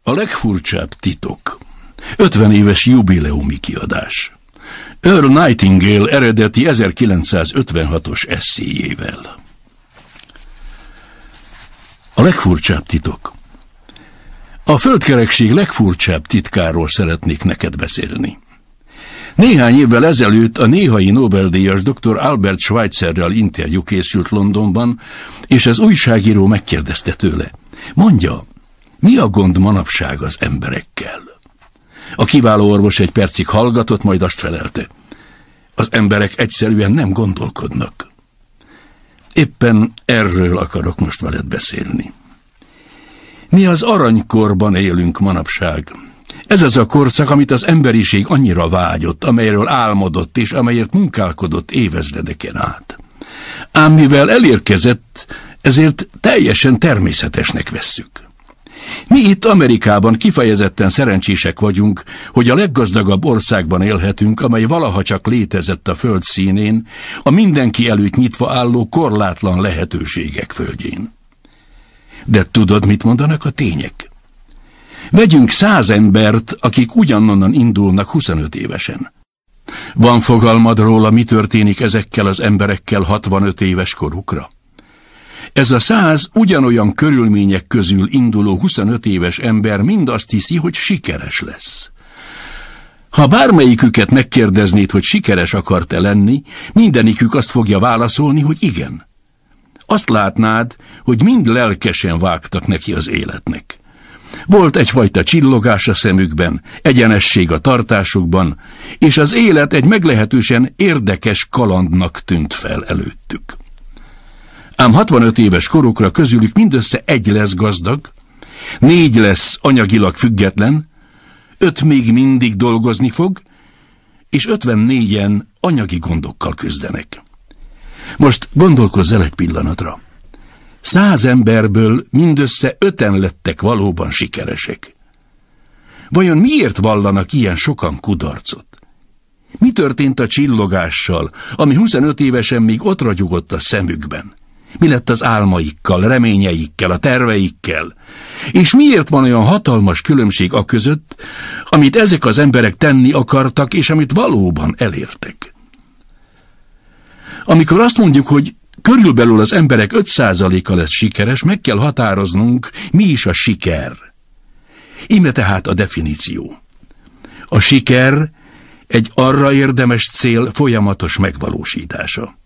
A legfurcsább titok. 50 éves jubileumi kiadás. Earl Nightingale eredeti 1956-os esszéjével. A legfurcsább titok. A földkerekség legfurcsább titkáról szeretnék neked beszélni. Néhány évvel ezelőtt a néhai Nobel-díjas dr. Albert Schweitzerrel interjú készült Londonban, és az újságíró megkérdezte tőle: mondja, mi a gond manapság az emberekkel? A kiváló orvos egy percig hallgatott, majd azt felelte: az emberek egyszerűen nem gondolkodnak. Éppen erről akarok most veled beszélni. Mi az aranykorban élünk manapság. Ez az a korszak, amit az emberiség annyira vágyott, amelyről álmodott és amelyért munkálkodott évezredeken át. Ám mivel elérkezett, ezért teljesen természetesnek vesszük. Mi itt Amerikában kifejezetten szerencsések vagyunk, hogy a leggazdagabb országban élhetünk, amely valaha csak létezett a föld színén, a mindenki előtt nyitva álló korlátlan lehetőségek földjén. De tudod, mit mondanak a tények? Vegyünk 100 embert, akik ugyanonnan indulnak 25 évesen. Van fogalmad róla, mi történik ezekkel az emberekkel 65 éves korukra? Ez a 100 ugyanolyan körülmények közül induló 25 éves ember mind azt hiszi, hogy sikeres lesz. Ha bármelyiküket megkérdeznéd, hogy sikeres akart-e lenni, mindenikük azt fogja válaszolni, hogy igen. Azt látnád, hogy mind lelkesen vágtak neki az életnek. Volt egyfajta csillogás a szemükben, egyenesség a tartásukban, és az élet egy meglehetősen érdekes kalandnak tűnt fel előttük. Ám 65 éves korukra közülük mindössze 1 lesz gazdag, 4 lesz anyagilag független, 5 még mindig dolgozni fog, és 54-en anyagi gondokkal küzdenek. Most gondolkozz el egy pillanatra. 100 emberből mindössze 5-en lettek valóban sikeresek. Vajon miért vallanak ilyen sokan kudarcot? Mi történt a csillogással, ami 25 évesen még ott ragyogott a szemükben? Mi lett az álmaikkal, reményeikkel, a terveikkel? És miért van olyan hatalmas különbség a között, amit ezek az emberek tenni akartak, és amit valóban elértek? Amikor azt mondjuk, hogy körülbelül az emberek 5%-a lesz sikeres, meg kell határoznunk, mi is a siker. Íme tehát a definíció. A siker egy arra érdemes cél folyamatos megvalósítása.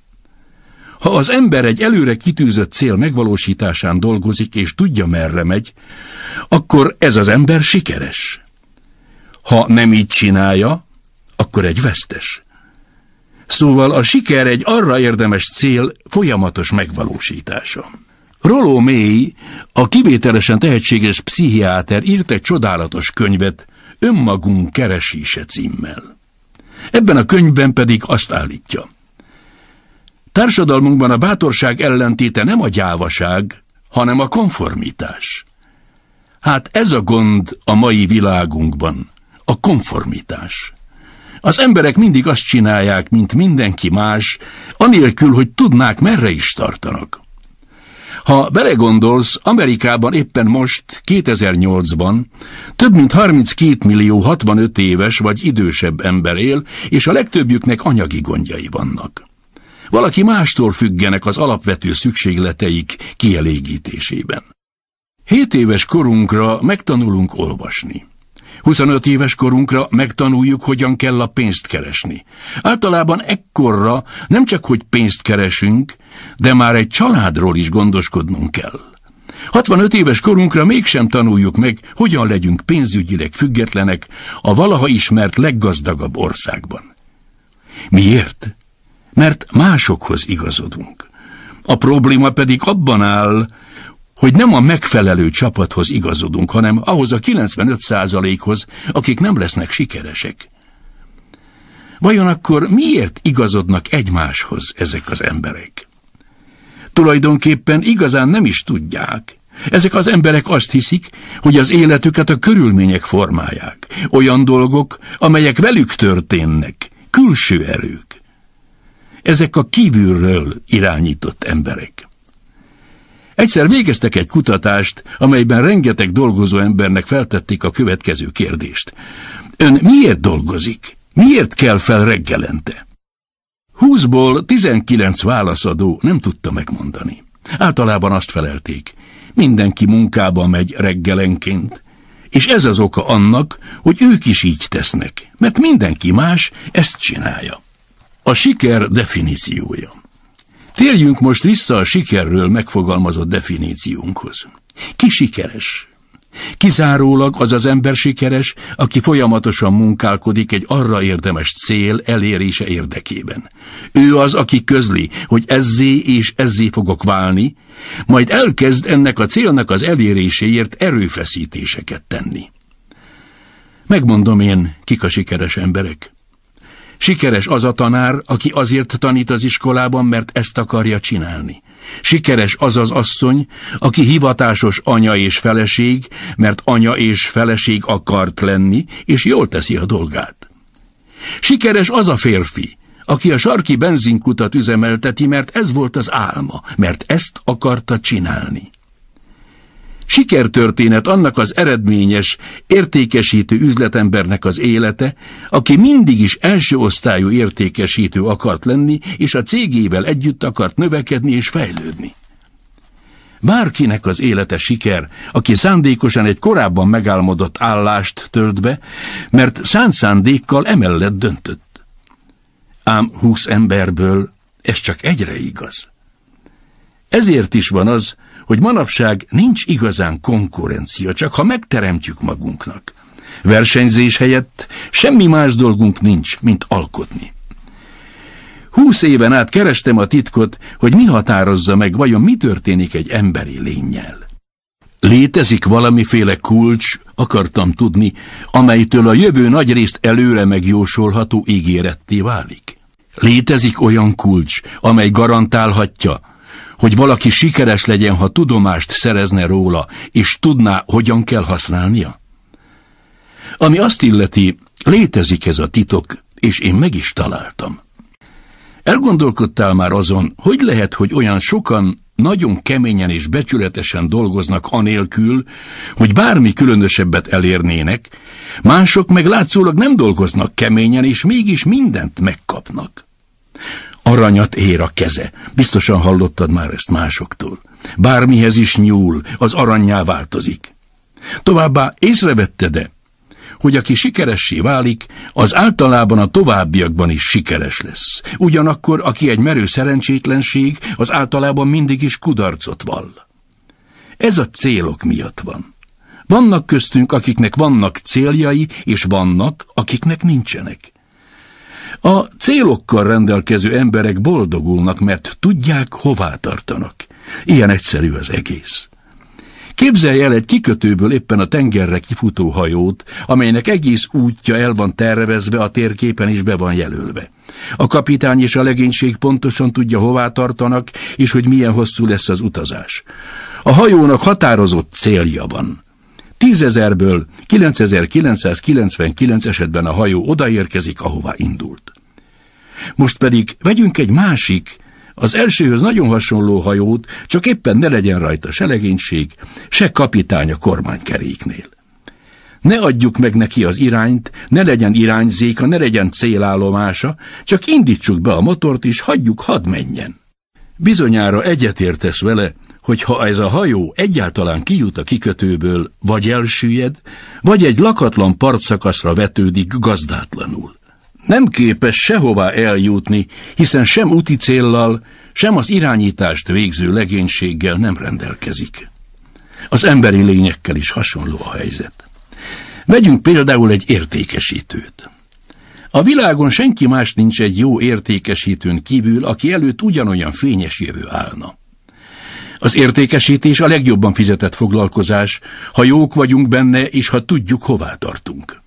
Ha az ember egy előre kitűzött cél megvalósításán dolgozik és tudja, merre megy, akkor ez az ember sikeres. Ha nem így csinálja, akkor egy vesztes. Szóval a siker egy arra érdemes cél folyamatos megvalósítása. Rollo May, a kivételesen tehetséges pszichiáter írt egy csodálatos könyvet, Önmagunk keresése címmel. Ebben a könyvben pedig azt állítja: társadalmunkban a bátorság ellentéte nem a gyávaság, hanem a konformitás. Hát ez a gond a mai világunkban, a konformitás. Az emberek mindig azt csinálják, mint mindenki más, anélkül, hogy tudnák, merre is tartanak. Ha belegondolsz, Amerikában éppen most, 2008-ban több mint 32 millió 65 éves vagy idősebb ember él, és a legtöbbjüknek anyagi gondjai vannak. Valaki mástól függenek az alapvető szükségleteik kielégítésében. 7 éves korunkra megtanulunk olvasni. 25 éves korunkra megtanuljuk, hogyan kell a pénzt keresni. Általában ekkorra nem csak, hogy pénzt keresünk, de már egy családról is gondoskodnunk kell. 65 éves korunkra mégsem tanuljuk meg, hogyan legyünk pénzügyileg függetlenek a valaha ismert leggazdagabb országban. Miért? Mert másokhoz igazodunk. A probléma pedig abban áll, hogy nem a megfelelő csapathoz igazodunk, hanem ahhoz a 95%-hoz, akik nem lesznek sikeresek. Vajon akkor miért igazodnak egymáshoz ezek az emberek? Tulajdonképpen igazán nem is tudják. Ezek az emberek azt hiszik, hogy az életüket a körülmények formálják. Olyan dolgok, amelyek velük történnek, külső erők. Ezek a kívülről irányított emberek. Egyszer végeztek egy kutatást, amelyben rengeteg dolgozó embernek feltették a következő kérdést. Ön miért dolgozik? Miért kell fel reggelente? 20-ból 19 válaszadó nem tudta megmondani. Általában azt felelték, mindenki munkába megy reggelenként, és ez az oka annak, hogy ők is így tesznek, mert mindenki más ezt csinálja. A siker definíciója. Térjünk most vissza a sikerről megfogalmazott definíciónkhoz. Ki sikeres? Kizárólag az az ember sikeres, aki folyamatosan munkálkodik egy arra érdemes cél elérése érdekében. Ő az, aki közli, hogy ezzé és ezzé fogok válni, majd elkezd ennek a célnak az eléréséért erőfeszítéseket tenni. Megmondom én, kik a sikeres emberek. Sikeres az a tanár, aki azért tanít az iskolában, mert ezt akarja csinálni. Sikeres az az asszony, aki hivatásos anya és feleség, mert anya és feleség akart lenni, és jól teszi a dolgát. Sikeres az a férfi, aki a sarki benzinkutat üzemelteti, mert ez volt az álma, mert ezt akarta csinálni. Sikertörténet annak az eredményes, értékesítő üzletembernek az élete, aki mindig is első osztályú értékesítő akart lenni, és a cégével együtt akart növekedni és fejlődni. Bárkinek az élete siker, aki szándékosan egy korábban megálmodott állást tölt be, mert szánt szándékkal emellett döntött. Ám 20 emberből ez csak egyre igaz. Ezért is van az, hogy manapság nincs igazán konkurencia, csak ha megteremtjük magunknak. Versenyzés helyett semmi más dolgunk nincs, mint alkotni. 20 éven át kerestem a titkot, hogy mi határozza meg, vajon mi történik egy emberi lénnyel. Létezik valamiféle kulcs, akartam tudni, amelytől a jövő nagyrészt előre megjósolható ígéretté válik. Létezik olyan kulcs, amely garantálhatja, hogy valaki sikeres legyen, ha tudomást szerezne róla, és tudná, hogyan kell használnia? Ami azt illeti, létezik ez a titok, és én meg is találtam. Elgondolkodtál már azon, hogy lehet, hogy olyan sokan nagyon keményen és becsületesen dolgoznak anélkül, hogy bármi különösebbet elérnének, mások meg látszólag nem dolgoznak keményen, és mégis mindent megkapnak. Aranyat ér a keze. Biztosan hallottad már ezt másoktól. Bármihez is nyúl, az arannyá változik. Továbbá észrevetted-e, hogy aki sikeressé válik, az általában a továbbiakban is sikeres lesz. Ugyanakkor, aki egy merő szerencsétlenség, az általában mindig is kudarcot vall. Ez a célok miatt van. Vannak köztünk, akiknek vannak céljai, és vannak, akiknek nincsenek. A célokkal rendelkező emberek boldogulnak, mert tudják, hová tartanak. Ilyen egyszerű az egész. Képzelj el egy kikötőből éppen a tengerre kifutó hajót, amelynek egész útja el van tervezve, a térképen is be van jelölve. A kapitány és a legénység pontosan tudja, hová tartanak, és hogy milyen hosszú lesz az utazás. A hajónak határozott célja van. 10 000-ből 9999 esetben a hajó odaérkezik, ahová indult. Most pedig vegyünk egy másik, az elsőhöz nagyon hasonló hajót, csak éppen ne legyen rajta se legénység, se kapitány a kormánykeréknél. Ne adjuk meg neki az irányt, ne legyen irányzéka, ne legyen célállomása, csak indítsuk be a motort, és hagyjuk, hadd menjen. Bizonyára egyetértesz vele, hogy ha ez a hajó egyáltalán kijut a kikötőből, vagy elsüllyed, vagy egy lakatlan partszakaszra vetődik gazdátlanul. Nem képes sehová eljutni, hiszen sem úti céllal, sem az irányítást végző legénységgel nem rendelkezik. Az emberi lényekkel is hasonló a helyzet. Vegyünk például egy értékesítőt. A világon senki más nincs egy jó értékesítőn kívül, aki előtt ugyanolyan fényes jövő állna. Az értékesítés a legjobban fizetett foglalkozás, ha jók vagyunk benne, és ha tudjuk, hová tartunk.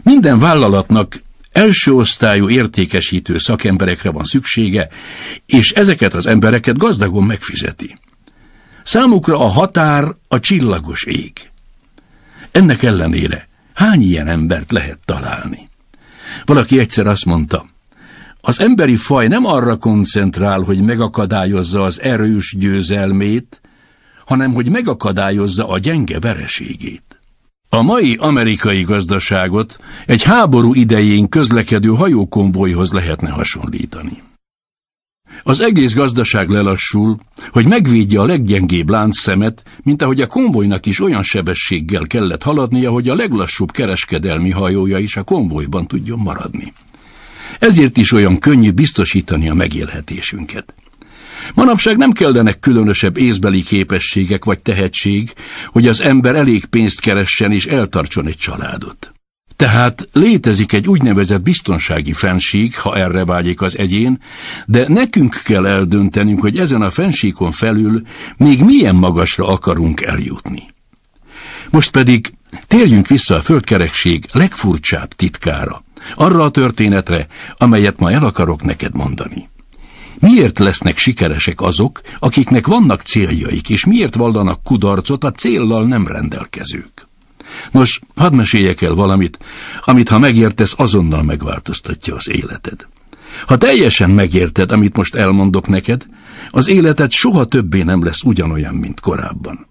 Minden vállalatnak első osztályú értékesítő szakemberekre van szüksége, és ezeket az embereket gazdagon megfizeti. Számukra a határ a csillagos ég. Ennek ellenére hány ilyen embert lehet találni? Valaki egyszer azt mondta, az emberi faj nem arra koncentrál, hogy megakadályozza az erős győzelmét, hanem hogy megakadályozza a gyenge vereségét. A mai amerikai gazdaságot egy háború idején közlekedő hajókonvojhoz lehetne hasonlítani. Az egész gazdaság lelassul, hogy megvédje a leggyengébb láncszemet, mint ahogy a konvojnak is olyan sebességgel kellett haladnia, hogy a leglassúbb kereskedelmi hajója is a konvojban tudjon maradni. Ezért is olyan könnyű biztosítani a megélhetésünket. Manapság nem kellenek különösebb észbeli képességek vagy tehetség, hogy az ember elég pénzt keressen és eltartson egy családot. Tehát létezik egy úgynevezett biztonsági fennsík, ha erre vágyik az egyén, de nekünk kell eldöntenünk, hogy ezen a fennsíkon felül még milyen magasra akarunk eljutni. Most pedig térjünk vissza a földkerekség legfurcsább titkára, arra a történetre, amelyet ma el akarok neked mondani. Miért lesznek sikeresek azok, akiknek vannak céljaik, és miért vallanak kudarcot a céllal nem rendelkezők? Nos, hadd meséljek el valamit, amit ha megértesz, azonnal megváltoztatja az életed. Ha teljesen megérted, amit most elmondok neked, az életed soha többé nem lesz ugyanolyan, mint korábban.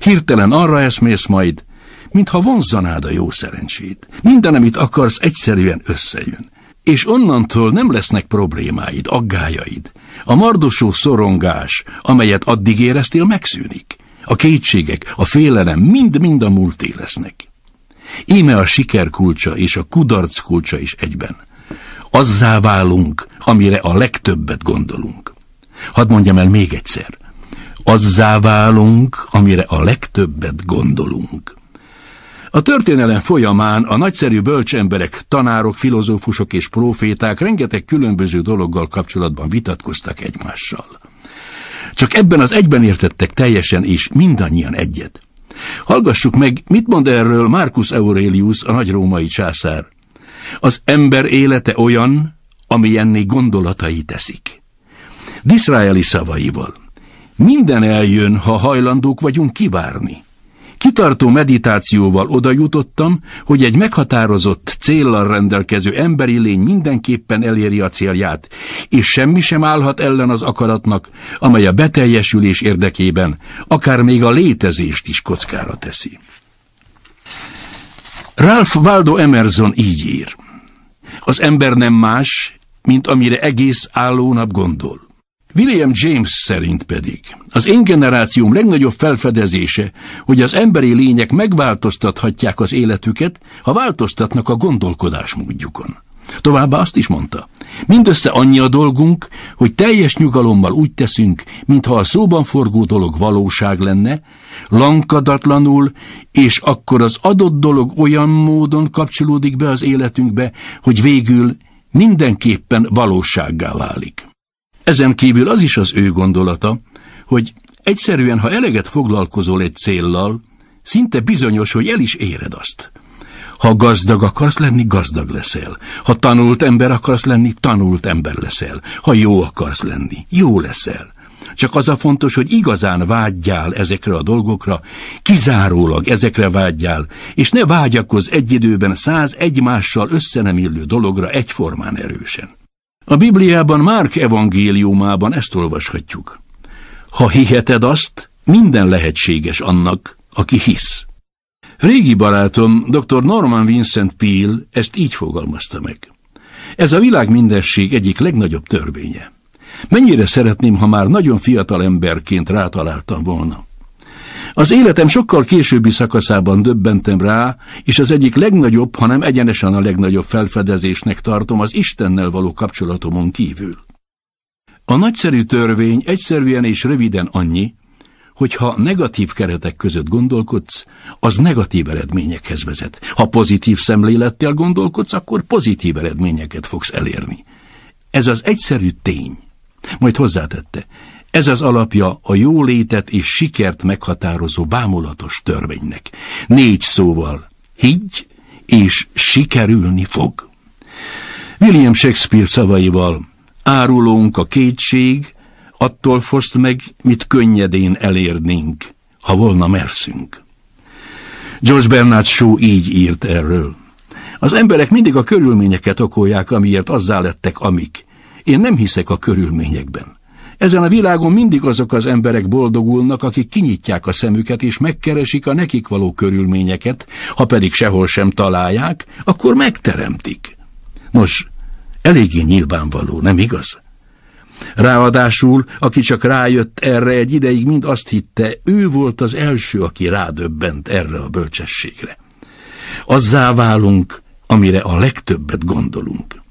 Hirtelen arra eszmélsz majd, mintha vonzzanád a jó szerencsét. Minden, amit akarsz, egyszerűen összejön. És onnantól nem lesznek problémáid, aggályaid. A mardosó szorongás, amelyet addig éreztél, megszűnik. A kétségek, a félelem mind-mind a múlté lesznek. Íme a siker kulcsa és a kudarc kulcsa is egyben. Azzá válunk, amire a legtöbbet gondolunk. Hadd mondjam el még egyszer. Azzá válunk, amire a legtöbbet gondolunk. A történelem folyamán a nagyszerű bölcsemberek, tanárok, filozófusok és próféták rengeteg különböző dologgal kapcsolatban vitatkoztak egymással. Csak ebben az egyben értettek teljesen és mindannyian egyet. Hallgassuk meg, mit mond erről Marcus Aurelius, a nagy római császár. Az ember élete olyan, amilyenné gondolatai teszik. Disraeli szavaival. Minden eljön, ha hajlandók vagyunk kivárni. Kitartó meditációval oda jutottam, hogy egy meghatározott céllal rendelkező emberi lény mindenképpen eléri a célját, és semmi sem állhat ellen az akaratnak, amely a beteljesülés érdekében akár még a létezést is kockára teszi. Ralph Waldo Emerson így ír. Az ember nem más, mint amire egész álló nap gondol. William James szerint pedig az én generációm legnagyobb felfedezése, hogy az emberi lények megváltoztathatják az életüket, ha változtatnak a gondolkodásmódjukon. Továbbá azt is mondta, mindössze annyi a dolgunk, hogy teljes nyugalommal úgy teszünk, mintha a szóban forgó dolog valóság lenne, lankadatlanul, és akkor az adott dolog olyan módon kapcsolódik be az életünkbe, hogy végül mindenképpen valósággá válik. Ezen kívül az is az ő gondolata, hogy egyszerűen, ha eleget foglalkozol egy céllal, szinte bizonyos, hogy el is éred azt. Ha gazdag akarsz lenni, gazdag leszel. Ha tanult ember akarsz lenni, tanult ember leszel. Ha jó akarsz lenni, jó leszel. Csak az a fontos, hogy igazán vágyjál ezekre a dolgokra, kizárólag ezekre vágyjál, és ne vágyakozz egy időben 100 egymással össze nem illő dologra egyformán erősen. A Bibliában Márk evangéliumában ezt olvashatjuk. Ha hiheted azt, minden lehetséges annak, aki hisz. Régi barátom, dr. Norman Vincent Peale ezt így fogalmazta meg. Ez a világ mindenség egyik legnagyobb törvénye. Mennyire szeretném, ha már nagyon fiatal emberként rátaláltam volna. Az életem sokkal későbbi szakaszában döbbentem rá, és az egyik legnagyobb, hanem egyenesen a legnagyobb felfedezésnek tartom az Istennel való kapcsolatomon kívül. A nagyszerű törvény egyszerűen és röviden annyi, hogy ha negatív keretek között gondolkodsz, az negatív eredményekhez vezet. Ha pozitív szemlélettel gondolkodsz, akkor pozitív eredményeket fogsz elérni. Ez az egyszerű tény. Majd hozzátette, ez az alapja a jólétet és sikert meghatározó bámulatos törvénynek. 4 szóval: higgy, és sikerülni fog. William Shakespeare szavaival: árulónk a kétség, attól foszt meg, mit könnyedén elérnénk, ha volna merszünk. George Bernard Shaw így írt erről. Az emberek mindig a körülményeket okolják, amiért azzá lettek amik. Én nem hiszek a körülményekben. Ezen a világon mindig azok az emberek boldogulnak, akik kinyitják a szemüket és megkeresik a nekik való körülményeket, ha pedig sehol sem találják, akkor megteremtik. Nos, eléggé nyilvánvaló, nem igaz? Ráadásul, aki csak rájött erre egy ideig, mind azt hitte, ő volt az első, aki rádöbbent erre a bölcsességre. Azzá válunk, amire a legtöbbet gondolunk.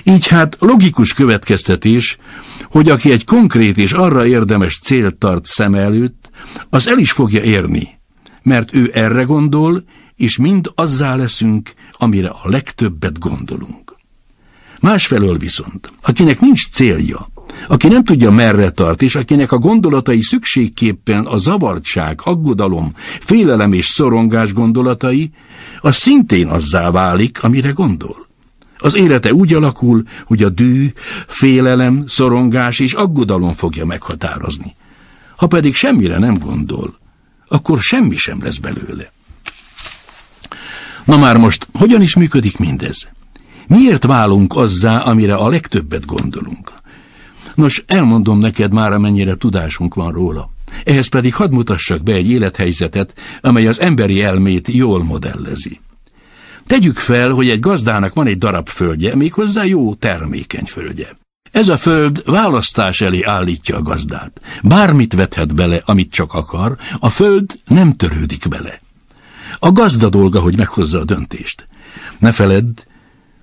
Így hát logikus következtetés, hogy aki egy konkrét és arra érdemes célt tart szem előtt, az el is fogja érni, mert ő erre gondol, és mind azzá leszünk, amire a legtöbbet gondolunk. Másfelől viszont, akinek nincs célja, aki nem tudja merre tart, és akinek a gondolatai szükségképpen a zavartság, aggodalom, félelem és szorongás gondolatai, az szintén azzá válik, amire gondol. Az élete úgy alakul, hogy a dű, félelem, szorongás és aggodalom fogja meghatározni. Ha pedig semmire nem gondol, akkor semmi sem lesz belőle. Na már most, hogyan is működik mindez? Miért válunk azzá, amire a legtöbbet gondolunk? Nos, elmondom neked már, amennyire tudásunk van róla. Ehhez pedig hadd mutassak be egy élethelyzetet, amely az emberi elmét jól modellezi. Tegyük fel, hogy egy gazdának van egy darab földje, méghozzá jó termékeny földje. Ez a föld választás elé állítja a gazdát. Bármit vethet bele, amit csak akar, a föld nem törődik vele. A gazda dolga, hogy meghozza a döntést. Ne feledd,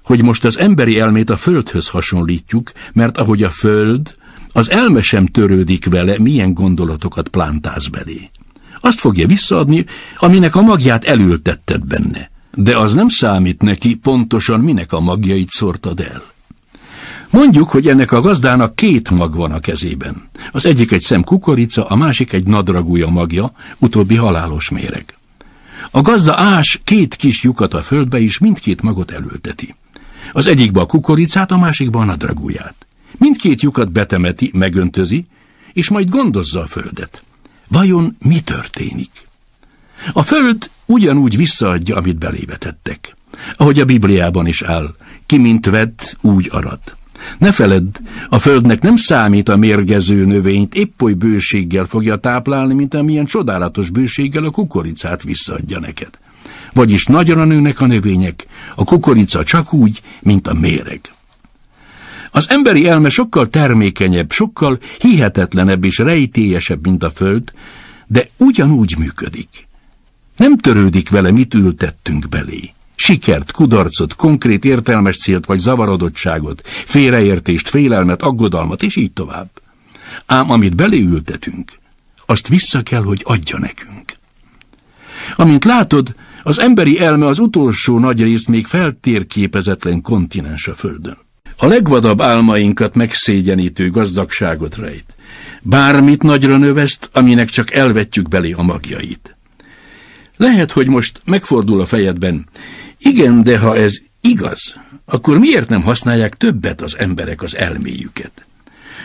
hogy most az emberi elmét a földhöz hasonlítjuk, mert ahogy a föld, az elme sem törődik vele, milyen gondolatokat plántáz belé. Azt fogja visszaadni, aminek a magját elültetted benne. De az nem számít neki, pontosan minek a magjait szórtad el. Mondjuk, hogy ennek a gazdának 2 mag van a kezében. Az egyik egy szem kukorica, a másik egy nadragúja magja, utóbbi halálos méreg. A gazda ás 2 kis lyukat a földbe, és mindkét magot elülteti. Az egyikbe a kukoricát, a másikba a nadragúját. Mindkét lyukat betemeti, megöntözi, és majd gondozza a földet. Vajon mi történik? A föld ugyanúgy visszaadja, amit belévetettek. Ahogy a Bibliában is áll, ki mint vett, úgy arad. Ne feledd, a földnek nem számít a mérgező növényt, épp oly bőséggel fogja táplálni, mint amilyen csodálatos bőséggel a kukoricát visszaadja neked. Vagyis nagyra nőnek a növények, a kukorica csak úgy, mint a méreg. Az emberi elme sokkal termékenyebb, sokkal hihetetlenebb és rejtélyesebb, mint a föld, de ugyanúgy működik. Nem törődik vele, mit ültettünk belé. Sikert, kudarcot, konkrét értelmes célt vagy zavarodottságot, félreértést, félelmet, aggodalmat, és így tovább. Ám amit beléültetünk, azt vissza kell, hogy adja nekünk. Amint látod, az emberi elme az utolsó nagy részt még feltérképezetlen kontinens a földön. A legvadabb álmainkat megszégyenítő gazdagságot rejt. Bármit nagyra növeszt, aminek csak elvetjük belé a magjait. Lehet, hogy most megfordul a fejedben. Igen, de ha ez igaz, akkor miért nem használják többet az emberek az elméjüket?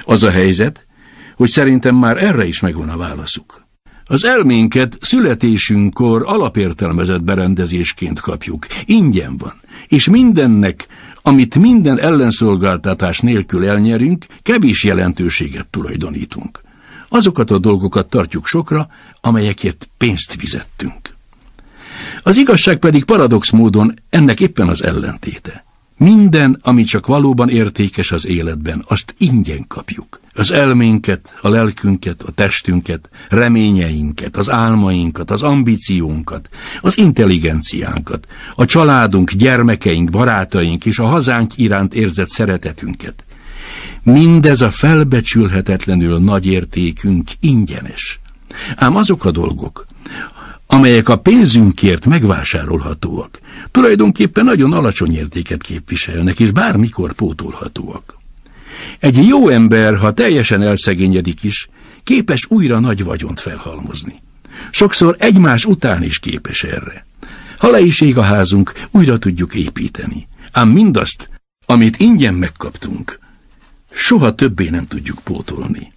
Az a helyzet, hogy szerintem már erre is megvan a válaszuk. Az elménket születésünkkor alapértelmezett berendezésként kapjuk. Ingyen van, és mindennek, amit minden ellenszolgáltatás nélkül elnyerünk, kevés jelentőséget tulajdonítunk. Azokat a dolgokat tartjuk sokra, amelyekért pénzt fizettünk. Az igazság pedig paradox módon ennek éppen az ellentéte. Minden, ami csak valóban értékes az életben, azt ingyen kapjuk. Az elménket, a lelkünket, a testünket, reményeinket, az álmainkat, az ambíciónkat, az intelligenciánkat, a családunk, gyermekeink, barátaink és a hazánk iránt érzett szeretetünket. Mindez a felbecsülhetetlenül nagy értékünk ingyenes. Ám azok a dolgok, amelyek a pénzünkért megvásárolhatóak, tulajdonképpen nagyon alacsony értéket képviselnek, és bármikor pótolhatóak. Egy jó ember, ha teljesen elszegényedik is, képes újra nagy vagyont felhalmozni. Sokszor egymás után is képes erre. Ha le is ég a házunk, újra tudjuk építeni. Ám mindazt, amit ingyen megkaptunk, soha többé nem tudjuk pótolni.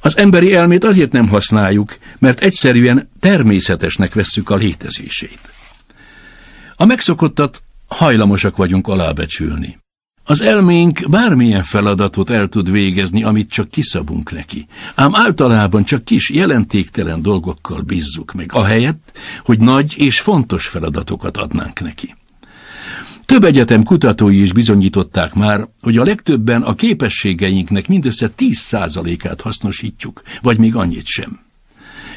Az emberi elmét azért nem használjuk, mert egyszerűen természetesnek vesszük a létezését. A megszokottat hajlamosak vagyunk alábecsülni. Az elménk bármilyen feladatot el tud végezni, amit csak kiszabunk neki. Ám általában csak kis, jelentéktelen dolgokkal bízzuk meg, ahelyett, hogy nagy és fontos feladatokat adnánk neki. Több egyetem kutatói is bizonyították már, hogy a legtöbben a képességeinknek mindössze 10%-át hasznosítjuk, vagy még annyit sem.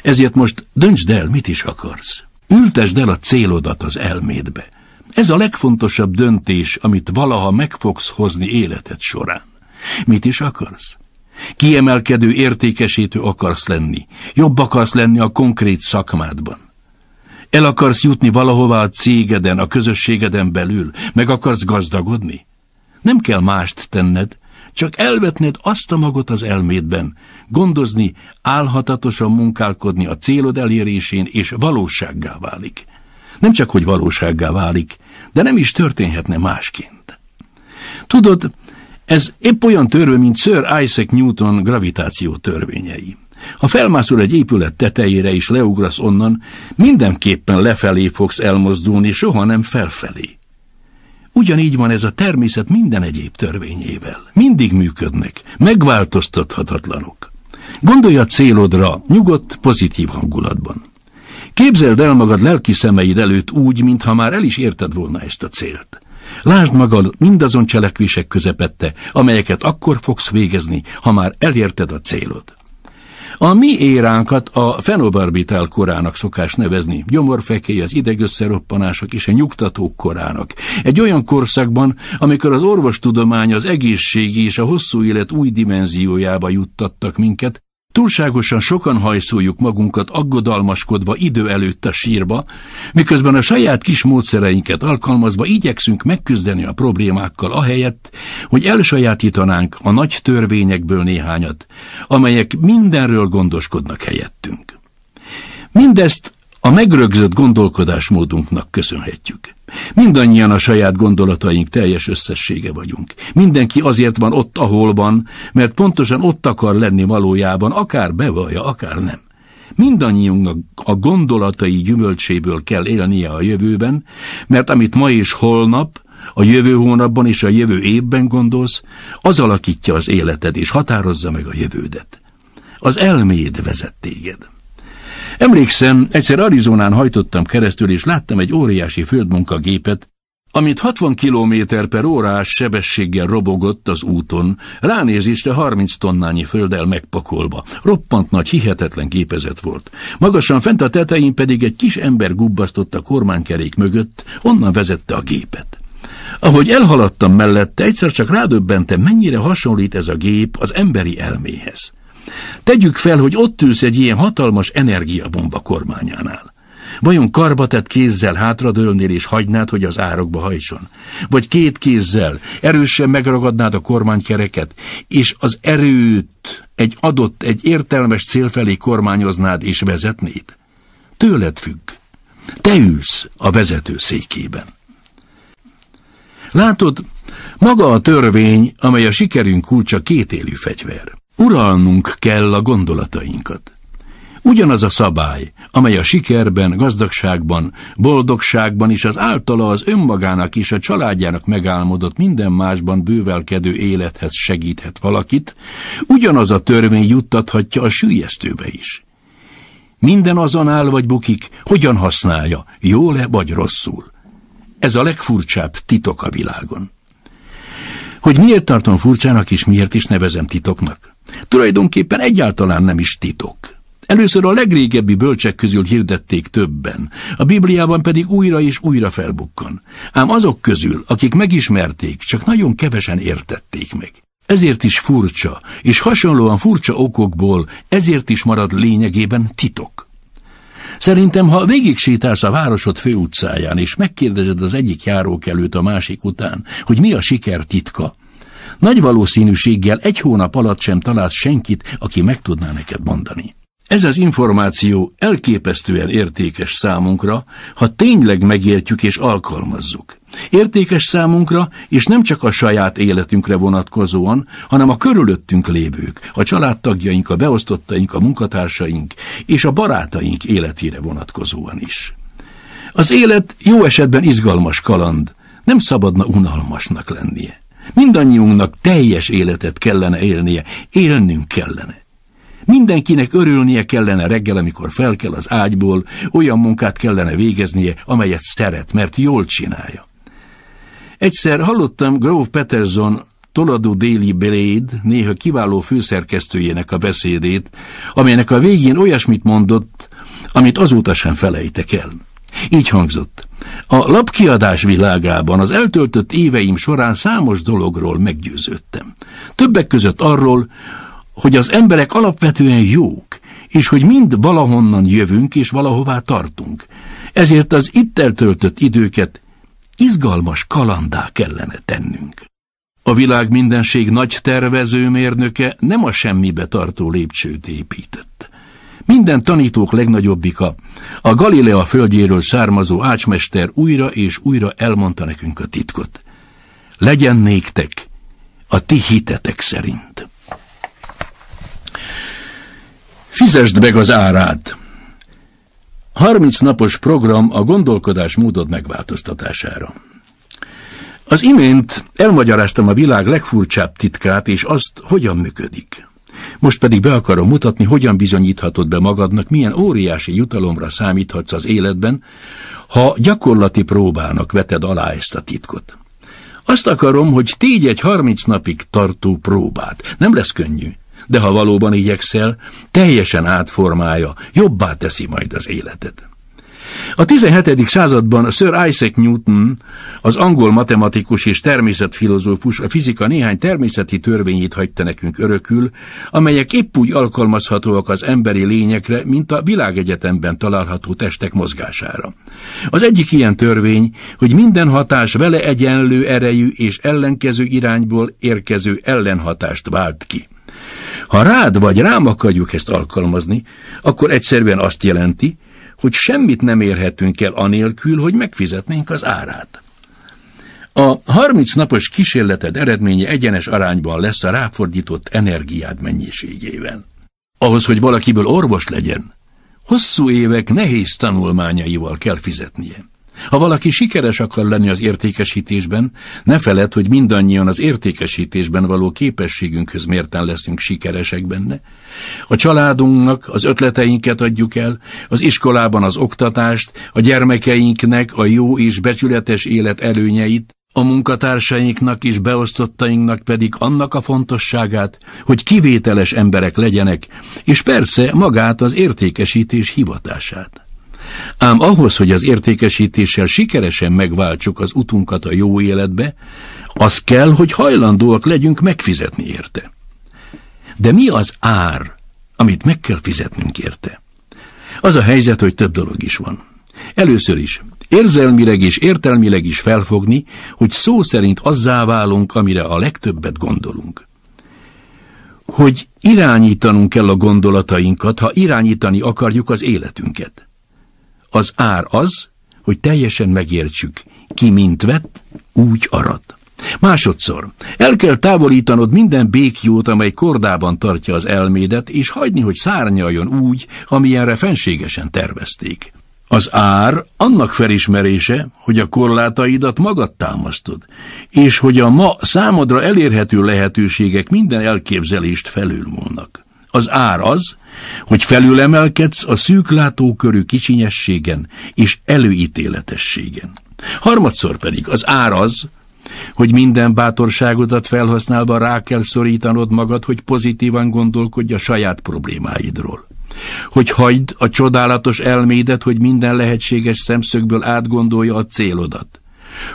Ezért most döntsd el, mit is akarsz. Ültesd el a célodat az elmédbe. Ez a legfontosabb döntés, amit valaha meg fogsz hozni életed során. Mit is akarsz? Kiemelkedő, értékesítő akarsz lenni. Jobb akarsz lenni a konkrét szakmádban. El akarsz jutni valahová a cégeden, a közösségeden belül, meg akarsz gazdagodni? Nem kell mást tenned, csak elvetned azt a magot az elmédben, gondozni, álhatatosan munkálkodni a célod elérésén, és valósággá válik. Nem csak, hogy valósággá válik, de nem is történhetne másként. Tudod, ez épp olyan törvény, mint Sir Isaac Newton gravitáció törvényei. Ha felmászol egy épület tetejére és leugrasz onnan, mindenképpen lefelé fogsz elmozdulni, soha nem felfelé. Ugyanígy van ez a természet minden egyéb törvényével. Mindig működnek, megváltoztathatatlanok. Gondolj a célodra, nyugodt, pozitív hangulatban. Képzeld el magad lelki szemeid előtt úgy, mintha már el is érted volna ezt a célt. Lásd magad mindazon cselekvések közepette, amelyeket akkor fogsz végezni, ha már elérted a célod. A mi éránkat a fenobarbitál korának szokás nevezni, gyomorfekély, az idegösszeroppanások és a nyugtatók korának. Egy olyan korszakban, amikor az orvostudomány az egészségi és a hosszú élet új dimenziójába juttattak minket, túlságosan sokan hajszoljuk magunkat aggodalmaskodva idő előtt a sírba, miközben a saját kis módszereinket alkalmazva igyekszünk megküzdeni a problémákkal ahelyett, hogy elsajátítanánk a nagy törvényekből néhányat, amelyek mindenről gondoskodnak helyettünk. Mindezt a megrögzött gondolkodásmódunknak köszönhetjük. Mindannyian a saját gondolataink teljes összessége vagyunk. Mindenki azért van ott, ahol van, mert pontosan ott akar lenni valójában, akár bevallja, akár nem. Mindannyiunknak a gondolatai gyümölcséből kell élnie a jövőben, mert amit ma és holnap, a jövő hónapban és a jövő évben gondolsz, az alakítja az életed és határozza meg a jövődet. Az elméd vezet téged. Emlékszem, egyszer Arizonán hajtottam keresztül, és láttam egy óriási földmunkagépet, amit 60 km/h sebességgel robogott az úton, ránézésre 30 tonnányi földdel megpakolva. Roppant nagy, hihetetlen gépezet volt. Magasan fent a tetején pedig egy kis ember gubbasztott a kormánykerék mögött, onnan vezette a gépet. Ahogy elhaladtam mellette, egyszer csak rádöbbentem, mennyire hasonlít ez a gép az emberi elméhez. Tegyük fel, hogy ott ülsz egy ilyen hatalmas energiabomba kormányánál. Vajon karbatett kézzel hátradőlnél és hagynád, hogy az árokba hajtson? Vagy két kézzel erősen megragadnád a kormánykereket, és az erőt egy értelmes cél felé kormányoznád és vezetnéd? Tőled függ. Te ülsz a vezető székében. Látod, maga a törvény, amely a sikerünk kulcsa, kétélű fegyver. Uralnunk kell a gondolatainkat. Ugyanaz a szabály, amely a sikerben, gazdagságban, boldogságban és az általa az önmagának és a családjának megálmodott minden másban bővelkedő élethez segíthet valakit, ugyanaz a törvény juttathatja a süllyesztőbe is. Minden azon áll vagy bukik, hogyan használja, jól-e vagy rosszul. Ez a legfurcsább titok a világon. Hogy miért tartom furcsának és miért is nevezem titoknak? Tulajdonképpen egyáltalán nem is titok. Először a legrégebbi bölcsek közül hirdették többen, a Bibliában pedig újra és újra felbukkan. Ám azok közül, akik megismerték, csak nagyon kevesen értették meg. Ezért is furcsa, és hasonlóan furcsa okokból ezért is marad lényegében titok. Szerintem, ha végig sétálsz a városod főutcáján, és megkérdezed az egyik járókelőt a másik után, hogy mi a siker titka, nagy valószínűséggel 1 hónap alatt sem találsz senkit, aki meg tudná neked mondani. Ez az információ elképesztően értékes számunkra, ha tényleg megértjük és alkalmazzuk. Értékes számunkra, és nem csak a saját életünkre vonatkozóan, hanem a körülöttünk lévők, a családtagjaink, a beosztottaink, a munkatársaink és a barátaink életére vonatkozóan is. Az élet jó esetben izgalmas kaland, nem szabadna unalmasnak lennie. Mindannyiunknak teljes életet kellene élnie, élnünk kellene. Mindenkinek örülnie kellene reggel, amikor felkel az ágyból, olyan munkát kellene végeznie, amelyet szeret, mert jól csinálja. Egyszer hallottam Grove Peterson Toledo Daily Blade néha kiváló főszerkesztőjének a beszédét, amelynek a végén olyasmit mondott, amit azóta sem felejtek el. Így hangzott: a lapkiadás világában az eltöltött éveim során számos dologról meggyőződtem. Többek között arról, hogy az emberek alapvetően jók, és hogy mind valahonnan jövünk és valahová tartunk. Ezért az itt eltöltött időket izgalmas kalanddá kellene tennünk. A világ mindenség nagy tervezőmérnöke nem a semmibe tartó lépcsőt épített. Minden tanítók legnagyobbika, a Galilea földjéről származó ácsmester újra és újra elmondta nekünk a titkot. Legyen néktek a ti hitetek szerint. Fizesd meg az árát. 30 napos program a gondolkodásmódod megváltoztatására. Az imént elmagyaráztam a világ legfurcsább titkát, és azt, hogyan működik. Most pedig be akarom mutatni, hogyan bizonyíthatod be magadnak, milyen óriási jutalomra számíthatsz az életben, ha gyakorlati próbának veted alá ezt a titkot. Azt akarom, hogy tégy egy 30 napig tartó próbát. Nem lesz könnyű, de ha valóban igyekszel, teljesen átformálja, jobbá teszi majd az életed. A 17. században Sir Isaac Newton, az angol matematikus és természetfilozófus a fizika néhány természeti törvényét hagyta nekünk örökül, amelyek épp úgy alkalmazhatóak az emberi lényekre, mint a világegyetemben található testek mozgására. Az egyik ilyen törvény, hogy minden hatás vele egyenlő erejű és ellenkező irányból érkező ellenhatást vált ki. Ha rád vagy rám akarjuk ezt alkalmazni, akkor egyszerűen azt jelenti, hogy semmit nem érhetünk el anélkül, hogy megfizetnénk az árát. A 30 napos kísérleted eredménye egyenes arányban lesz a ráfordított energiád mennyiségével. Ahhoz, hogy valakiből orvos legyen, hosszú évek nehéz tanulmányaival kell fizetnie. Ha valaki sikeres akar lenni az értékesítésben, ne feledd, hogy mindannyian az értékesítésben való képességünkhöz mérten leszünk sikeresek benne. A családunknak az ötleteinket adjuk el, az iskolában az oktatást, a gyermekeinknek a jó és becsületes élet előnyeit, a munkatársainknak és beosztottainknak pedig annak a fontosságát, hogy kivételes emberek legyenek, és persze magát az értékesítés hivatását. Ám ahhoz, hogy az értékesítéssel sikeresen megváltsuk az utunkat a jó életbe, az kell, hogy hajlandóak legyünk megfizetni érte. De mi az ár, amit meg kell fizetnünk érte? Az a helyzet, hogy több dolog is van. Először is érzelmileg és értelmileg is felfogni, hogy szó szerint azzá válunk, amire a legtöbbet gondolunk. Hogy irányítanunk kell a gondolatainkat, ha irányítani akarjuk az életünket. Az ár az, hogy teljesen megértsük, ki mint vett, úgy arat. Másodszor, el kell távolítanod minden békjót, amely kordában tartja az elmédet, és hagyni, hogy szárnyaljon úgy, amilyenre fenségesen tervezték. Az ár annak felismerése, hogy a korlátaidat magad támasztod, és hogy a ma számodra elérhető lehetőségek minden elképzelést felülmúlnak. Az ár az, hogy felülemelkedsz a szűklátókörű kicsinyességen és előítéletességen. Harmadszor pedig az ár az, hogy minden bátorságodat felhasználva rá kell szorítanod magad, hogy pozitívan gondolkodj a saját problémáidról. Hogy hagyd a csodálatos elmédet, hogy minden lehetséges szemszögből átgondolja a célodat.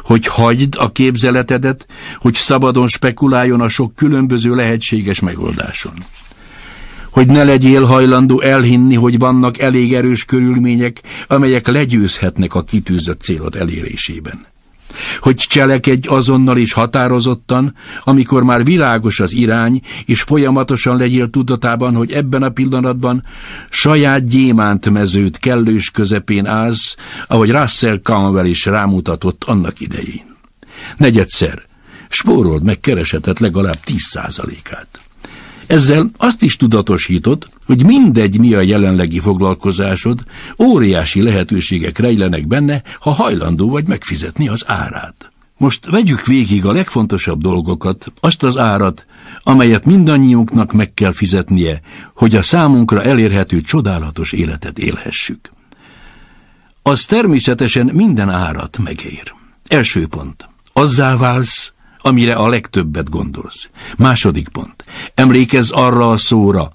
Hogy hagyd a képzeletedet, hogy szabadon spekuláljon a sok különböző lehetséges megoldáson. Hogy ne legyél hajlandó elhinni, hogy vannak elég erős körülmények, amelyek legyőzhetnek a kitűzött célod elérésében. Hogy cselekedj azonnal és határozottan, amikor már világos az irány, és folyamatosan legyél tudatában, hogy ebben a pillanatban saját gyémántmeződ kellős közepén állsz, ahogy Russell Conwell is rámutatott annak idején. Negyedszer, spórold meg keresetet legalább 10%-át. Ezzel azt is tudatosítod, hogy mindegy, mi a jelenlegi foglalkozásod, óriási lehetőségek rejlenek benne, ha hajlandó vagy megfizetni az árát. Most vegyük végig a legfontosabb dolgokat, azt az árat, amelyet mindannyiunknak meg kell fizetnie, hogy a számunkra elérhető csodálatos életet élhessük. Az természetesen minden árat megér. Első pont. Azzá válsz, amire a legtöbbet gondolsz. Második pont. Emlékezz arra a szóra.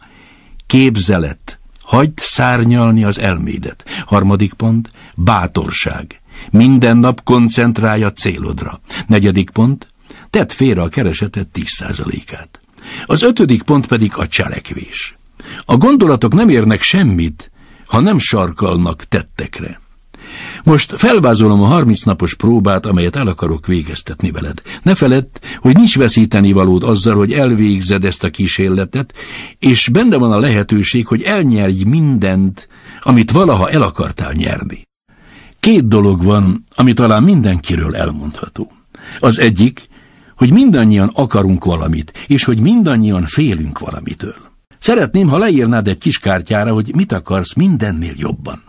Képzelet. Hagyd szárnyalni az elmédet. Harmadik pont. Bátorság. Minden nap koncentrálj a célodra. Negyedik pont. Tedd félre a kereseted 10%-át. Az ötödik pont pedig a cselekvés. A gondolatok nem érnek semmit, ha nem sarkalnak tettekre. Most felvázolom a 30 napos próbát, amelyet el akarok végeztetni veled. Ne feledd, hogy nincs veszítenivalód azzal, hogy elvégzed ezt a kísérletet, és benne van a lehetőség, hogy elnyerj mindent, amit valaha el akartál nyerni. Két dolog van, ami talán mindenkiről elmondható. Az egyik, hogy mindannyian akarunk valamit, és hogy mindannyian félünk valamitől. Szeretném, ha leírnád egy kis kártyára, hogy mit akarsz mindennél jobban.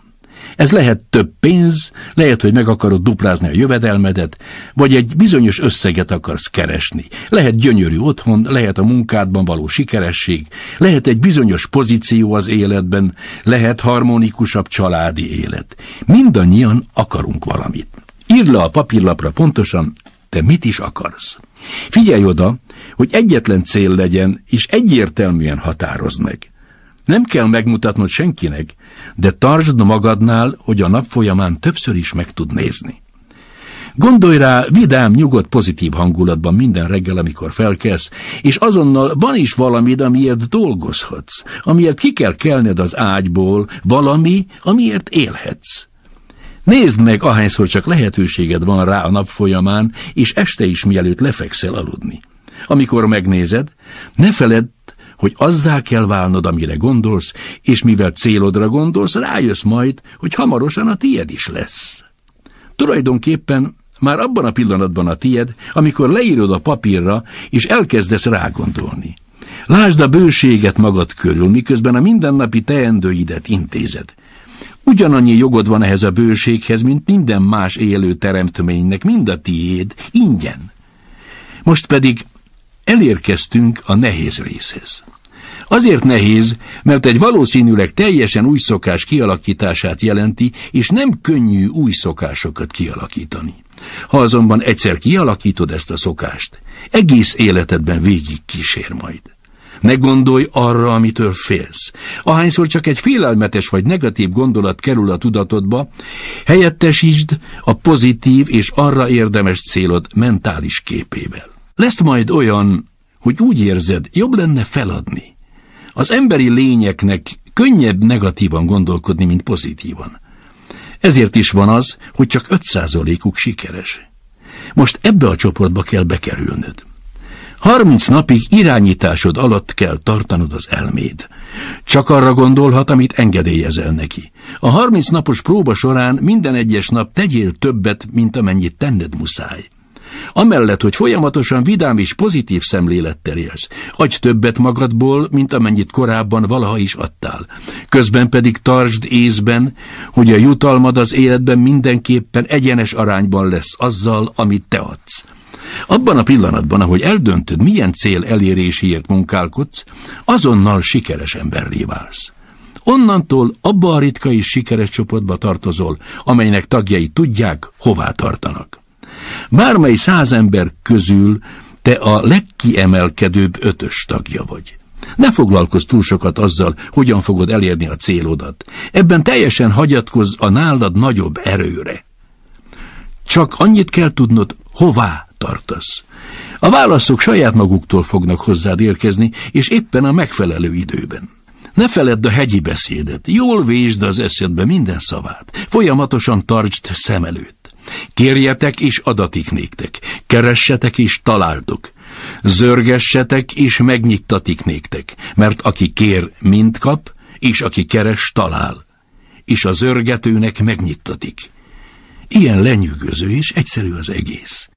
Ez lehet több pénz, lehet, hogy meg akarod duplázni a jövedelmedet, vagy egy bizonyos összeget akarsz keresni. Lehet gyönyörű otthon, lehet a munkádban való sikeresség, lehet egy bizonyos pozíció az életben, lehet harmonikusabb családi élet. Mindannyian akarunk valamit. Írd le a papírlapra pontosan, te mit is akarsz. Figyelj oda, hogy egyetlen cél legyen, és egyértelműen határozd meg. Nem kell megmutatnod senkinek, de tartsd magadnál, hogy a nap folyamán többször is meg tud nézni. Gondolj rá vidám, nyugodt, pozitív hangulatban minden reggel, amikor felkelsz, és azonnal van is valamid, amiért dolgozhatsz, amiért ki kell kelned az ágyból, valami, amiért élhetsz. Nézd meg, ahányszor csak lehetőséged van rá a nap folyamán, és este is, mielőtt lefekszel aludni. Amikor megnézed, ne feledd, hogy azzá kell válnod, amire gondolsz, és mivel célodra gondolsz, rájössz majd, hogy hamarosan a tied is lesz. Tulajdonképpen már abban a pillanatban a tied, amikor leírod a papírra, és elkezdesz rágondolni. Lásd a bőséget magad körül, miközben a mindennapi teendőidet intézed. Ugyanannyi jogod van ehhez a bőséghez, mint minden más élő teremtménynek, mind a tiéd, ingyen. Most pedig elérkeztünk a nehéz részhez. Azért nehéz, mert egy valószínűleg teljesen új szokás kialakítását jelenti, és nem könnyű új szokásokat kialakítani. Ha azonban egyszer kialakítod ezt a szokást, egész életedben végig kísér majd. Ne gondolj arra, amitől félsz. Ahányszor csak egy félelmetes vagy negatív gondolat kerül a tudatodba, helyettesítsd a pozitív és arra érdemes célod mentális képével. Lesz majd olyan, hogy úgy érzed, jobb lenne feladni. Az emberi lényeknek könnyebb negatívan gondolkodni, mint pozitívan. Ezért is van az, hogy csak 5%-uk sikeres. Most ebbe a csoportba kell bekerülnöd. 30 napig irányításod alatt kell tartanod az elméd. Csak arra gondolhat, amit engedélyezel neki. A 30 napos próba során minden egyes nap tegyél többet, mint amennyit tenned muszáj. Amellett, hogy folyamatosan vidám és pozitív szemlélettel élsz, adj többet magadból, mint amennyit korábban valaha is adtál. Közben pedig tartsd észben, hogy a jutalmad az életben mindenképpen egyenes arányban lesz azzal, amit te adsz. Abban a pillanatban, ahogy eldöntöd, milyen cél eléréséért munkálkodsz, azonnal sikeres emberré válsz. Onnantól abba a ritka és sikeres csoportba tartozol, amelynek tagjai tudják, hová tartanak. Bármely 100 ember közül te a legkiemelkedőbb 5-ös tagja vagy. Ne foglalkozz túl sokat azzal, hogyan fogod elérni a célodat. Ebben teljesen hagyatkozz a nálad nagyobb erőre. Csak annyit kell tudnod, hová tartasz. A válaszok saját maguktól fognak hozzád érkezni, és éppen a megfelelő időben. Ne feledd a hegyi beszédet, jól vésd az eszedbe minden szavát, folyamatosan tartsd szem előtt. Kérjetek és adatik néktek, keressetek és találtok, zörgessetek és megnyittatik néktek, mert aki kér, mind kap, és aki keres, talál, és a zörgetőnek megnyittatik. Ilyen lenyűgöző és egyszerű az egész.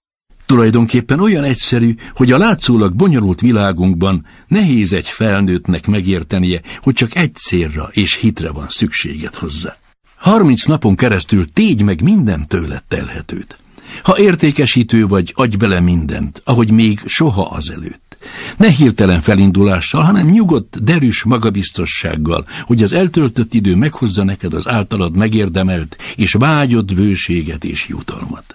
Tulajdonképpen olyan egyszerű, hogy a látszólag bonyolult világunkban nehéz egy felnőttnek megértenie, hogy csak egy célra és hitre van szükséged hozzá. 30 napon keresztül tégy meg minden tőled telhetőt. Ha értékesítő vagy, adj bele mindent, ahogy még soha azelőtt. Ne hirtelen felindulással, hanem nyugodt, derűs magabiztossággal, hogy az eltöltött idő meghozza neked az általad megérdemelt és vágyott bőséget és jutalmat.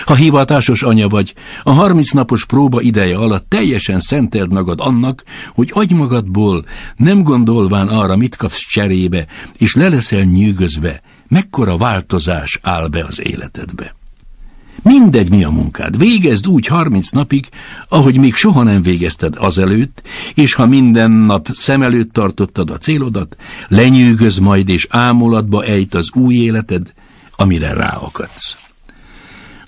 Ha hivatásos anya vagy, a 30 napos próba ideje alatt teljesen szenteld magad annak, hogy adj magadból, nem gondolván arra, mit kapsz cserébe, és le leszel nyűgözve, mekkora változás áll be az életedbe. Mindegy, mi a munkád, végezd úgy 30 napig, ahogy még soha nem végezted azelőtt, és ha minden nap szem előtt tartottad a célodat, lenyűgöz majd és ámulatba ejt az új életed, amire ráakadsz.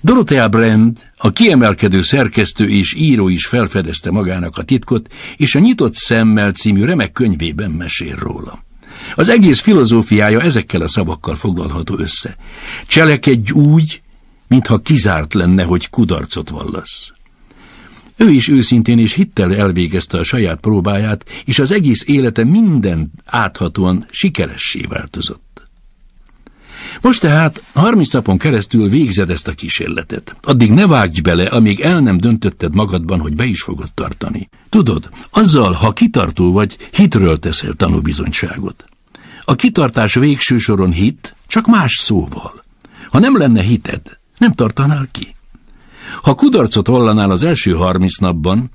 Dorothea Brand, a kiemelkedő szerkesztő és író is felfedezte magának a titkot, és a Nyitott szemmel című remek könyvében mesél róla. Az egész filozófiája ezekkel a szavakkal foglalható össze. Cselekedj úgy, mintha kizárt lenne, hogy kudarcot vallasz. Ő is őszintén és hittel elvégezte a saját próbáját, és az egész élete minden áthatóan sikeressé változott. Most tehát 30 napon keresztül végzed ezt a kísérletet. Addig ne vágj bele, amíg el nem döntötted magadban, hogy be is fogod tartani. Tudod, azzal, ha kitartó vagy, hitről teszel tanúbizonyságot. A kitartás végső soron hit, csak más szóval. Ha nem lenne hited, nem tartanál ki. Ha kudarcot vallanál az első 30 napban,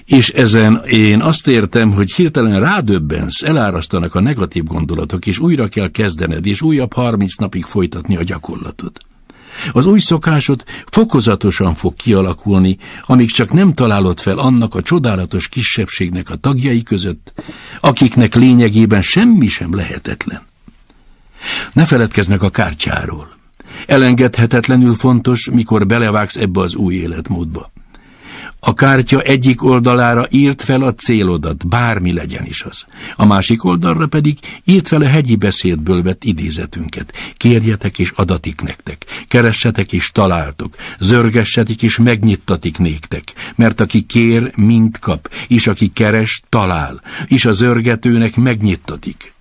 és ezen én azt értem, hogy hirtelen rádöbbensz, elárasztanak a negatív gondolatok, és újra kell kezdened, és újabb 30 napig folytatni a gyakorlatot. Az új szokásod fokozatosan fog kialakulni, amíg csak nem találod fel annak a csodálatos kisebbségnek a tagjai között, akiknek lényegében semmi sem lehetetlen. Ne feledkezz meg a kártyáról. Elengedhetetlenül fontos, mikor belevágsz ebbe az új életmódba. A kártya egyik oldalára írd fel a célodat, bármi legyen is az. A másik oldalra pedig írd fel a hegyi beszédből vett idézetünket. Kérjetek és adatik nektek, keressetek és találtok, zörgessetek és megnyittatik néktek, mert aki kér, mind kap, és aki keres, talál, és a zörgetőnek megnyittatik.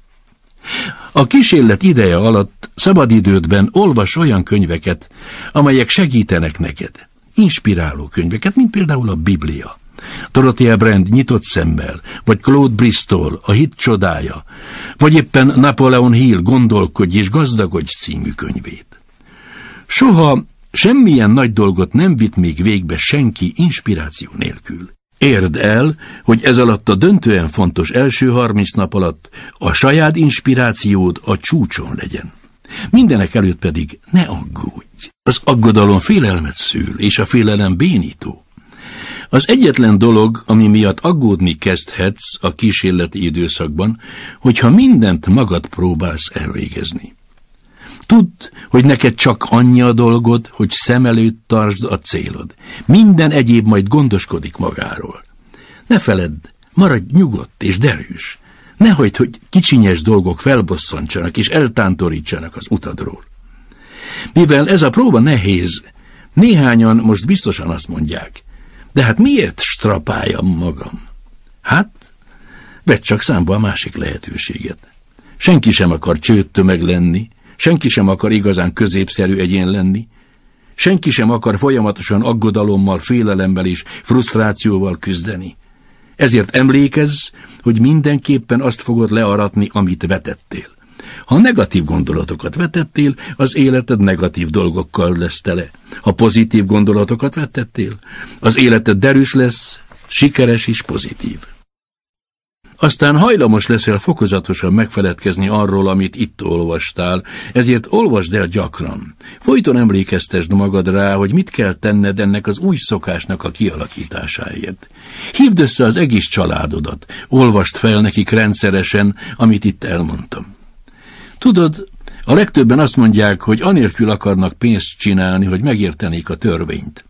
A kísérlet ideje alatt szabadidődben olvas olyan könyveket, amelyek segítenek neked. Inspiráló könyveket, mint például a Biblia, Dorothea Brand Nyitott szemmel, vagy Claude Bristol, A hit csodája, vagy éppen Napoleon Hill Gondolkodj és gazdagodj című könyvét. Soha semmilyen nagy dolgot nem vitt még végbe senki inspiráció nélkül. Érd el, hogy ez alatt a döntően fontos első 30 nap alatt a saját inspirációd a csúcson legyen. Mindenek előtt pedig ne aggódj. Az aggodalom félelmet szül, és a félelem bénító. Az egyetlen dolog, ami miatt aggódni kezdhetsz a kísérleti időszakban, hogyha mindent magad próbálsz elvégezni. Tudd, hogy neked csak annyi a dolgod, hogy szem előtt tartsd a célod. Minden egyéb majd gondoskodik magáról. Ne feledd, maradj nyugodt és derűs. Nehagyd, hogy kicsinyes dolgok felbosszantsanak és eltántorítsanak az utadról. Mivel ez a próba nehéz, néhányan most biztosan azt mondják, de hát miért strapáljam magam? Hát, vedd csak számba a másik lehetőséget. Senki sem akar csődtömeg lenni, senki sem akar igazán középszerű egyén lenni, senki sem akar folyamatosan aggodalommal, félelemmel és frusztrációval küzdeni. Ezért emlékezz, hogy mindenképpen azt fogod learatni, amit vetettél. Ha negatív gondolatokat vetettél, az életed negatív dolgokkal lesz tele. Ha pozitív gondolatokat vetettél, az életed derűs lesz, sikeres és pozitív. Aztán hajlamos leszel fokozatosan megfeledkezni arról, amit itt olvastál, ezért olvasd el gyakran. Folyton emlékeztesd magad rá, hogy mit kell tenned ennek az új szokásnak a kialakításáért. Hívd össze az egész családodat, olvasd fel nekik rendszeresen, amit itt elmondtam. Tudod, a legtöbben azt mondják, hogy anélkül akarnak pénzt csinálni, hogy megértenék a törvényt.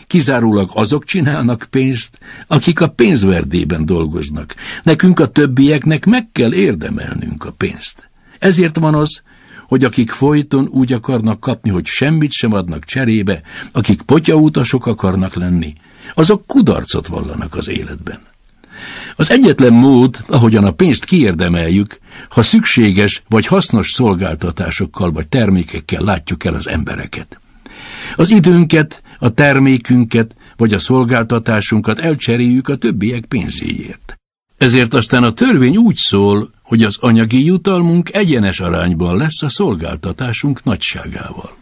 Kizárólag azok csinálnak pénzt, akik a pénzverdében dolgoznak. Nekünk a többieknek meg kell érdemelnünk a pénzt. Ezért van az, hogy akik folyton úgy akarnak kapni, hogy semmit sem adnak cserébe, akik potyautasok akarnak lenni, azok kudarcot vallanak az életben. Az egyetlen mód, ahogyan a pénzt kiérdemeljük, ha szükséges vagy hasznos szolgáltatásokkal vagy termékekkel látjuk el az embereket. Az időnket, a termékünket vagy a szolgáltatásunkat elcseréljük a többiek pénzéért. Ezért aztán a törvény úgy szól, hogy az anyagi jutalmunk egyenes arányban lesz a szolgáltatásunk nagyságával.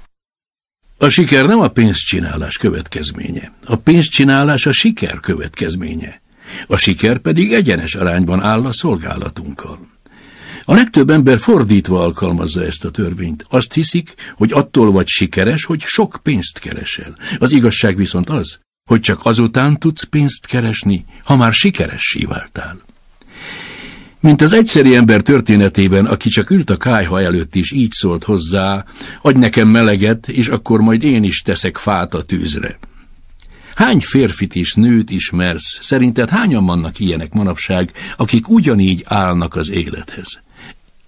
A siker nem a pénzcsinálás következménye. A pénzcsinálás a siker következménye. A siker pedig egyenes arányban áll a szolgálatunkkal. A legtöbb ember fordítva alkalmazza ezt a törvényt. Azt hiszik, hogy attól vagy sikeres, hogy sok pénzt keresel. Az igazság viszont az, hogy csak azután tudsz pénzt keresni, ha már sikeressé váltál. Mint az egyszeri ember történetében, aki csak ült a kályha előtt is így szólt hozzá, adj nekem meleget, és akkor majd én is teszek fát a tűzre. Hány férfit és nőt ismersz, szerinted hányan vannak ilyenek manapság, akik ugyanígy állnak az élethez?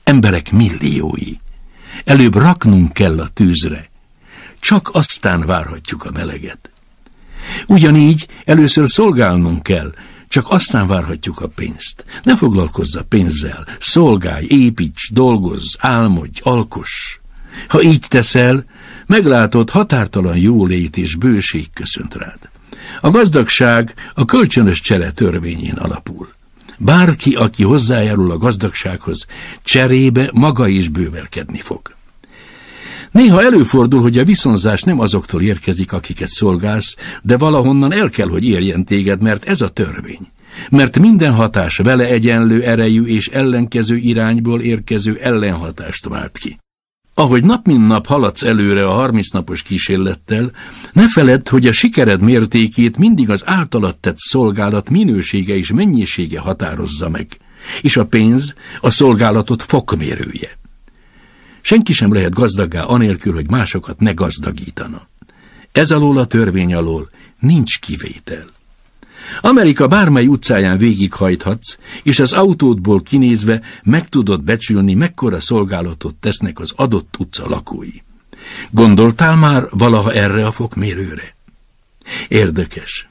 Emberek milliói. Előbb raknunk kell a tűzre, csak aztán várhatjuk a meleget. Ugyanígy először szolgálnunk kell, csak aztán várhatjuk a pénzt. Ne foglalkozz a pénzzel, szolgálj, építs, dolgozz, álmodj, alkoss. Ha így teszel, meglátod, határtalan jólét és bőség köszönt rád. A gazdagság a kölcsönös csere törvényén alapul. Bárki, aki hozzájárul a gazdagsághoz, cserébe maga is bővelkedni fog. Néha előfordul, hogy a viszonzás nem azoktól érkezik, akiket szolgálsz, de valahonnan el kell, hogy érjen téged, mert ez a törvény. Mert minden hatás vele egyenlő erejű és ellenkező irányból érkező ellenhatást vált ki. Ahogy nap mint nap haladsz előre a 30 napos kísérlettel, ne feledd, hogy a sikered mértékét mindig az általad tett szolgálat minősége és mennyisége határozza meg, és a pénz a szolgálatot fokmérője. Senki sem lehet gazdaggá anélkül, hogy másokat ne gazdagítana. Ez alól a törvény alól nincs kivétel. Amerika bármely utcáján végighajthatsz, és az autódból kinézve meg tudod becsülni, mekkora szolgálatot tesznek az adott utca lakói. Gondoltál már valaha erre a fokmérőre? Érdekes.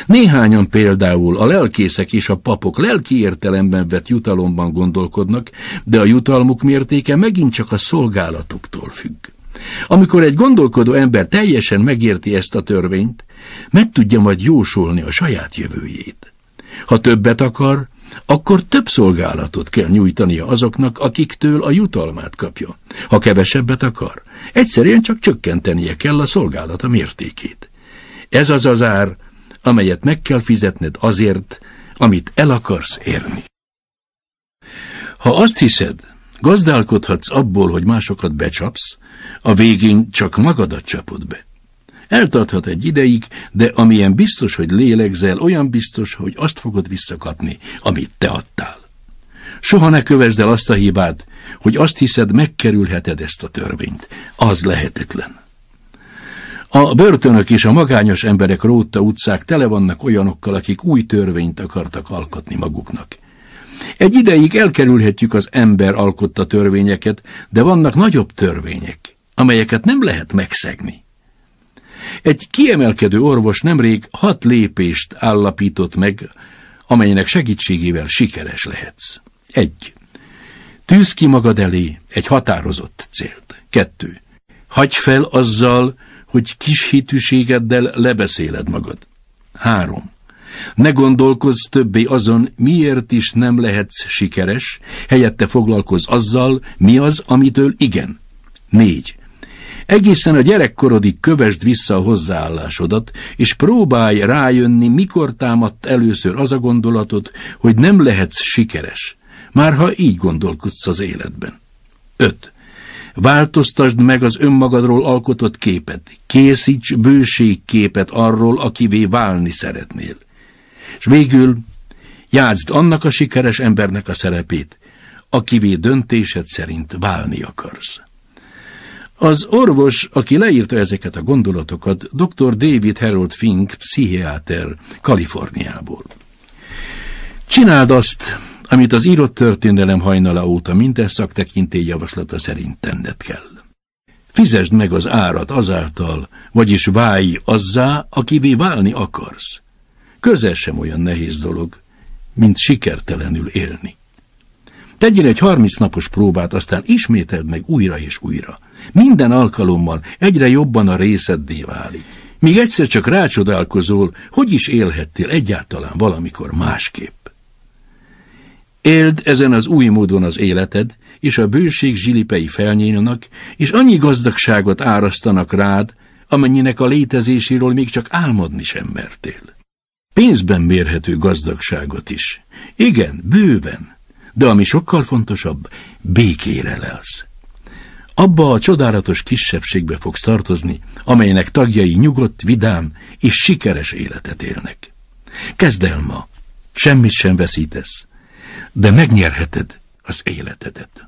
Néhányan például a lelkészek és a papok lelki értelemben vett jutalomban gondolkodnak, de a jutalmuk mértéke megint csak a szolgálatuktól függ. Amikor egy gondolkodó ember teljesen megérti ezt a törvényt, meg tudja majd jósolni a saját jövőjét. Ha többet akar, akkor több szolgálatot kell nyújtania azoknak, akiktől a jutalmát kapja. Ha kevesebbet akar, egyszerűen csak csökkentenie kell a szolgálata mértékét. Ez az az ár, amelyet meg kell fizetned azért, amit el akarsz érni. Ha azt hiszed, gazdálkodhatsz abból, hogy másokat becsapsz, a végén csak magadat csapod be. Eltarthat egy ideig, de amilyen biztos, hogy lélegzel, olyan biztos, hogy azt fogod visszakapni, amit te adtál. Soha ne kövesd el azt a hibát, hogy azt hiszed, megkerülheted ezt a törvényt. Az lehetetlen. A börtönök és a magányos emberek rótta utcák tele vannak olyanokkal, akik új törvényt akartak alkotni maguknak. Egy ideig elkerülhetjük az ember alkotta törvényeket, de vannak nagyobb törvények, amelyeket nem lehet megszegni. Egy kiemelkedő orvos nemrég 6 lépést állapított meg, amelynek segítségével sikeres lehetsz. 1. Tűzz ki magad elé egy határozott célt. 2. Hagyj fel azzal, hogy kis hitűségeddel lebeszéled magad. 3. Ne gondolkozz többé azon, miért is nem lehetsz sikeres, helyette foglalkozz azzal, mi az, amitől igen. 4. Egészen a gyerekkorodig kövesd vissza a hozzáállásodat, és próbálj rájönni, mikor támadt először az a gondolatod, hogy nem lehetsz sikeres, már ha így gondolkodsz az életben. 5. Változtasd meg az önmagadról alkotott képet, készíts bőségképet arról, akivé válni szeretnél. És végül játszd annak a sikeres embernek a szerepét, akivé döntésed szerint válni akarsz. Az orvos, aki leírta ezeket a gondolatokat, dr. David Harold Fink, pszichiáter, Kaliforniából. Csináld azt, amit az írott történelem hajnala óta minden szaktekintély javaslata szerint tenned kell. Fizesd meg az árat azáltal, vagyis válj azzá, akivé válni akarsz. Közel sem olyan nehéz dolog, mint sikertelenül élni. Tegyél egy 30 napos próbát, aztán ismételd meg újra és újra. Minden alkalommal egyre jobban a részeddé válik. míg egyszer csak rácsodálkozol, hogy is élhettél egyáltalán valamikor másképp. Éld ezen az új módon az életed, és a bőség zsilipei felnyílnak, és annyi gazdagságot árasztanak rád, amennyinek a létezéséről még csak álmodni sem mertél. Pénzben mérhető gazdagságot is. Igen, bőven, de ami sokkal fontosabb, békére lelsz. Abba a csodálatos kisebbségbe fogsz tartozni, amelynek tagjai nyugodt, vidám és sikeres életet élnek. Kezd el ma, semmit sem veszítesz, de megnyerheted az életedet.